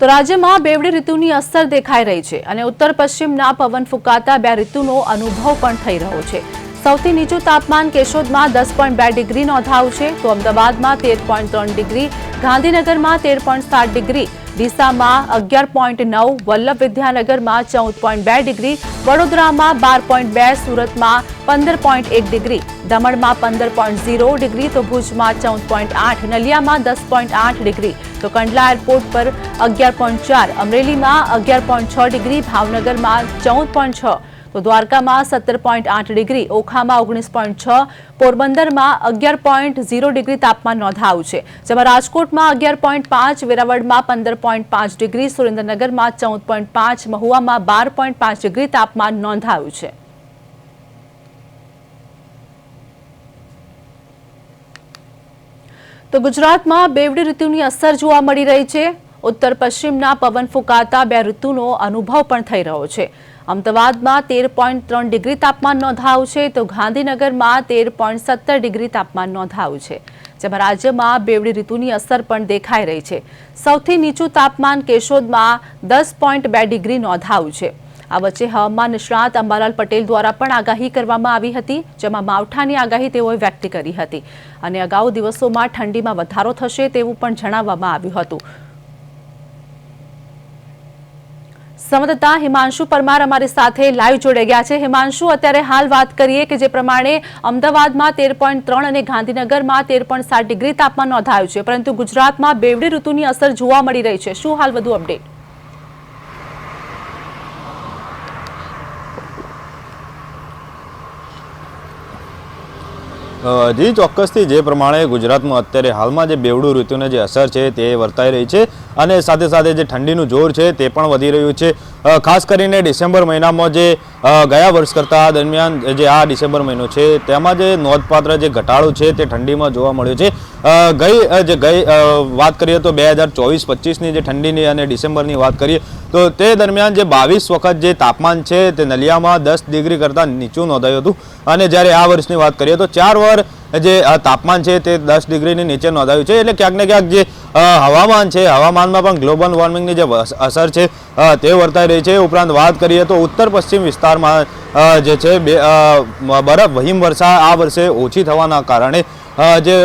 તો રાજ્યમાં બેવડી ઋતુની અસર દેખાઈ રહી છે અને ઉત્તર પશ્ચિમના પવન ફૂંકાતા બે ઋતુનો અનુભવ પણ થઈ રહ્યો છે। સૌથી નીચું તાપમાન કેશોદમાં 10.2 ડિગ્રી નોંધાયું છે તો અમદાવાદમાં 13.3 ડિગ્રી, ગાંધીનગરમાં 13.7 ડિગ્રી, ડીસામાં 11.9, વલ્લભ વિદ્યાનગરમાં 14.2 ડિગ્રી, વડોદરામાં 12.2, સુરતમાં 15.1 ડિગ્રી, દમણમાં 15.0 ડિગ્રી તો ભુજમાં 14.8, નલિયામાં 10.8 ડિગ્રી તો કંડલા એરપોર્ટ પર 11.4, અમરેલીમાં 11.6 ડિગ્રી, ભાવનગરમાં 14.6 તો દ્વારકામાં 17.8 ડિગ્રી, ઓખામાં 19.6, પોરબંદરમાં 11.0 ડિગ્રી તાપમાન નોંધાયું છે, જેમાં રાજકોટમાં 11.5, વેરાવળમાં 15.5 ડિગ્રી, સુરેન્દ્રનગરમાં 14.5, મહુવામાં 12.5 ડિગ્રી તાપમાન નોંધાયું છે। તો ગુજરાતમાં બેવડી ઋતુની અસર જોવા મળી રહી છે। ઉત્તર પશ્ચિમના પવન ફૂંકાતા બે ઋતુનો અનુભવ પણ થઈ રહ્યો છે। અમદાવાદમાં 13.3 ડિગ્રી તાપમાન નોંધાયું છે તો ગાંધીનગરમાં 13.17 ડિગ્રી તાપમાન નોંધાયું છે, જેમાં રાજ્યમાં બેવડી ઋતુની અસર પણ દેખાઈ રહી છે। સૌથી નીચું તાપમાન કેશોદમાં 10.2 ડિગ્રી નોંધાયું છે। આ વચ્ચે હવામાન નિષ્ણાત અંબાલાલ પટેલ દ્વારા પણ આગાહી કરવામાં આવી હતી, જેમાં માવઠાની આગાહી તેઓએ વ્યક્ત કરી હતી અને અગાઉ દિવસોમાં ઠંડીમાં વધારો થશે તેવું પણ જણાવવામાં આવ્યું હતું। સંવાદદાતા હિમાંશુ પરમાર અમારી સાથે લાઈવ જોડાઈ ગયા છે। હિમાંશુ, અત્યારે હાલ વાત કરીએ કે જે પ્રમાણે અમદાવાદમાં 13.3 અને ગાંધીનગરમાં 13.7 ડિગ્રી તાપમાન નોંધાયું છે, પરંતુ ગુજરાતમાં બેવડી ઋતુની અસર જોવા મળી રહી છે, શું હાલ વધુ અપડેટ? જી ચોક્કસથી જે પ્રમાણે ગુજરાતમાં અત્યારે હાલમાં જે બેવડું ઋતુની જે અસર છે તે વર્તાઈ રહી છે અને સાથે સાથે જે ઠંડીનું જોર છે તે પણ વધી રહ્યું છે। ખાસ કરીને ડિસેમ્બર મહિનામાં જે ગયા વર્ષ કરતાં દરમિયાન જે આ ડિસેમ્બર મહિનો છે તેમાં જે નોંધપાત્ર જે ઘટાડો છે તે ઠંડીમાં જોવા મળ્યો છે। ગઈ વાત કરીએ તો 2024-25ની જે ઠંડીની અને ડિસેમ્બરની વાત કરીએ તો તે દરમિયાન જે 22 વખત જે તાપમાન છે તે નલિયામાં 10 ડિગ્રી કરતાં નીચું નોંધાયું હતું અને જ્યારે આ વર્ષની વાત કરીએ તો 4 વાર જે તાપમાન છે તે 10 ડિગ્રીની નીચે નોંધાયું છે। એટલે ક્યાંક ને ક્યાંક જે હવામાન છે, હવામાનમાં પણ ગ્લોબલ વોર્મિંગની જે અસર છે તે વર્તાઈ રહી છે। ઉપરાંત વાત કરીએ તો ઉત્તર પશ્ચિમ વિસ્તારમાં જે છે બરફ હિમવર્ષા આ વર્ષે ઓછી થવાના કારણે જે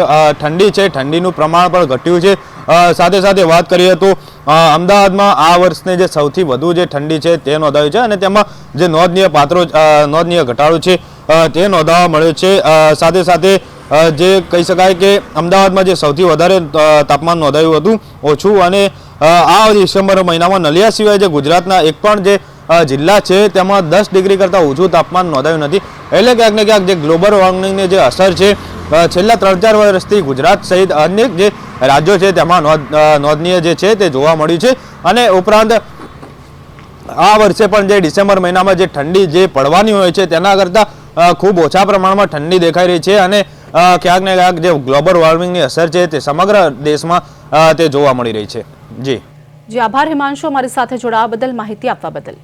ઠંડી છે ઠંડીનું પ્રમાણ પણ ઘટ્યું છે। સાથે સાથે વાત કરીએ તો અમદાવાદમાં આ વર્ષને જે સૌથી વધુ જે ઠંડી છે તે નોંધાયું છે અને તેમાં જે નોંધનીય ઘટાડો છે તે નોંધવા મળ્યો છે। સાથે સાથે જે કહી શકાય કે અમદાવાદમાં જે સૌથી વધારે તાપમાન નોંધાયું હતું ઓછું અને આ ડિસેમ્બર મહિનામાં નલિયા સિવાય જે ગુજરાતના એક પણ જે જિલ્લા છે તેમાં 10 ડિગ્રી કરતાં ઓછું તાપમાન નોંધાયું નથી। એટલે ક્યાંક ને ક્યાંક જે ગ્લોબલ વોર્મિંગની જે અસર છે છેલ્લા 3-4 વર્ષથી ગુજરાત સહિત અનેક જે રાજ્યો છે તેમાં નોંધનીય જે છે તે જોવા મળ્યું છે અને ઉપરાંત આ વર્ષે પણ જે ડિસેમ્બર મહિનામાં જે ઠંડી જે પડવાની હોય છે તેના કરતાં ખૂબ ઓછા પ્રમાણમાં ઠંડી દેખાઈ રહી છે અને ક્યાંક ને ક્યાંક જે ગ્લોબલ વોર્મિંગની અસર છે તે સમગ્ર દેશમાં તે જોવા મળી રહી છે। જી આભાર હિમાંશુ, અમારી સાથે જોડાવા બદલ, માહિતી આપવા બદલ।